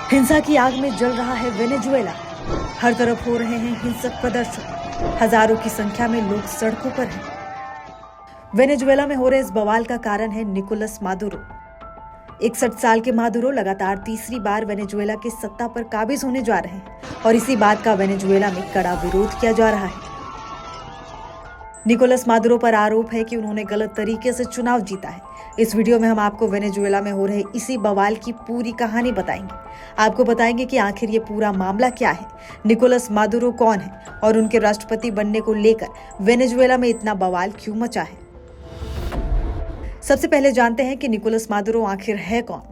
हिंसा की आग में जल रहा है वेनेजुएला। हर तरफ हो रहे हैं हिंसक प्रदर्शन। हजारों की संख्या में लोग सड़कों पर हैं। वेनेजुएला में हो रहे इस बवाल का कारण है निकोलस मादुरो। 61 साल के मादुरो लगातार तीसरी बार वेनेजुएला के सत्ता पर काबिज होने जा रहे हैं और इसी बात का वेनेजुएला में कड़ा विरोध किया जा रहा है। निकोलस मादुरो पर आरोप है कि उन्होंने गलत तरीके से चुनाव जीता है। इस वीडियो में हम आपको वेनेजुएला में हो रहे इसी बवाल की पूरी कहानी बताएंगे। आपको बताएंगे कि आखिर ये पूरा मामला क्या है, निकोलस मादुरो कौन है और उनके राष्ट्रपति बनने को लेकर वेनेजुएला में इतना बवाल क्यों मचा है। सबसे पहले जानते हैं कि निकोलस मादुरो आखिर है कौन।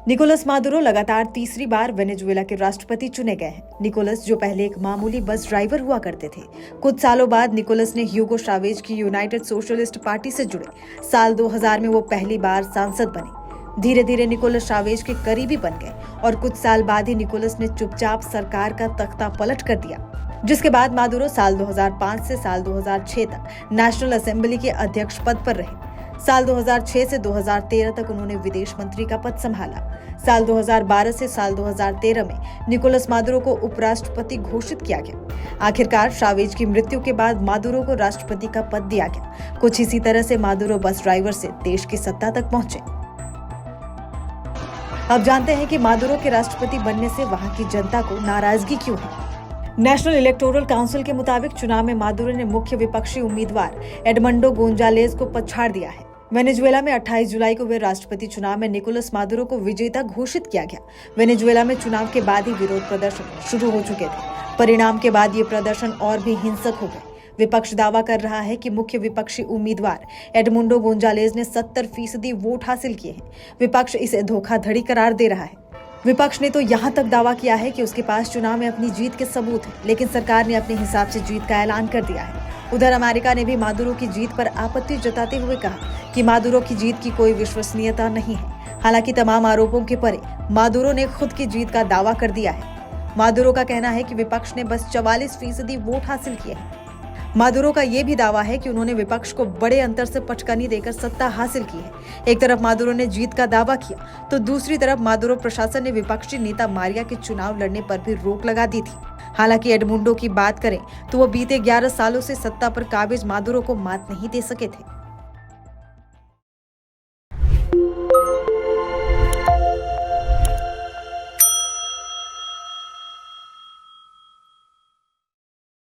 निकोलस मादुरो लगातार तीसरी बार वेनेजुएला के राष्ट्रपति चुने गए हैं। निकोलस जो पहले एक मामूली बस ड्राइवर हुआ करते थे, कुछ सालों बाद निकोलस ने ह्यूगो चावेज की यूनाइटेड सोशलिस्ट पार्टी से जुड़े। साल 2000 में वो पहली बार सांसद बने। धीरे धीरे निकोलस चावेज के करीबी बन गए और कुछ साल बाद ही निकोलस ने चुपचाप सरकार का तख्ता पलट कर दिया, जिसके बाद मादुरो साल 2005 से साल 2006 तक नेशनल असेंबली के अध्यक्ष पद पर रहे। साल 2006 से 2013 तक उन्होंने विदेश मंत्री का पद संभाला। साल 2012 से साल 2013 में निकोलस मादुरो को उपराष्ट्रपति घोषित किया गया। आखिरकार चावेज की मृत्यु के बाद मादुरो को राष्ट्रपति का पद दिया गया। कुछ इसी तरह से मादुरो बस ड्राइवर से देश की सत्ता तक पहुंचे। अब जानते हैं कि मादुरो के राष्ट्रपति बनने से वहां की जनता को नाराजगी क्यों है। नेशनल इलेक्टोरल काउंसिल के मुताबिक चुनाव में मादुरो ने मुख्य विपक्षी उम्मीदवार एडमंडो गोंजालेज को पछाड़ दिया है। वेनेजुएला में 28 जुलाई को हुए राष्ट्रपति चुनाव में निकोलस मादुरो को विजेता घोषित किया गया। वेनेजुएला में चुनाव के बाद ही विरोध प्रदर्शन शुरू हो चुके थे। परिणाम के बाद ये प्रदर्शन और भी हिंसक हो गए। विपक्ष दावा कर रहा है कि मुख्य विपक्षी उम्मीदवार एडमुंडो गोंजालेज ने 70% वोट हासिल किए हैं। विपक्ष इसे धोखाधड़ी करार दे रहा है। विपक्ष ने तो यहाँ तक दावा किया है कि उसके पास चुनाव में अपनी जीत के सबूत हैं, लेकिन सरकार ने अपने हिसाब से जीत का ऐलान कर दिया है। उधर अमेरिका ने भी मादुरो की जीत पर आपत्ति जताते हुए कहा कि मादुरो की जीत की कोई विश्वसनीयता नहीं है। हालांकि तमाम आरोपों के परे मादुरो ने खुद की जीत का दावा कर दिया है। मादुरो का कहना है कि विपक्ष ने बस 44% वोट हासिल किए हैं। मादुरो का यह भी दावा है कि उन्होंने विपक्ष को बड़े अंतर से पचकानी देकर सत्ता हासिल की है। एक तरफ मादुरो ने जीत का दावा किया तो दूसरी तरफ मादुरो प्रशासन ने विपक्षी नेता मारिया के चुनाव लड़ने पर भी रोक लगा दी थी। हालांकि एडमुंडो की बात करें तो वो बीते 11 सालों से सत्ता पर काबिज मादुरो को मात नहीं दे सके थे।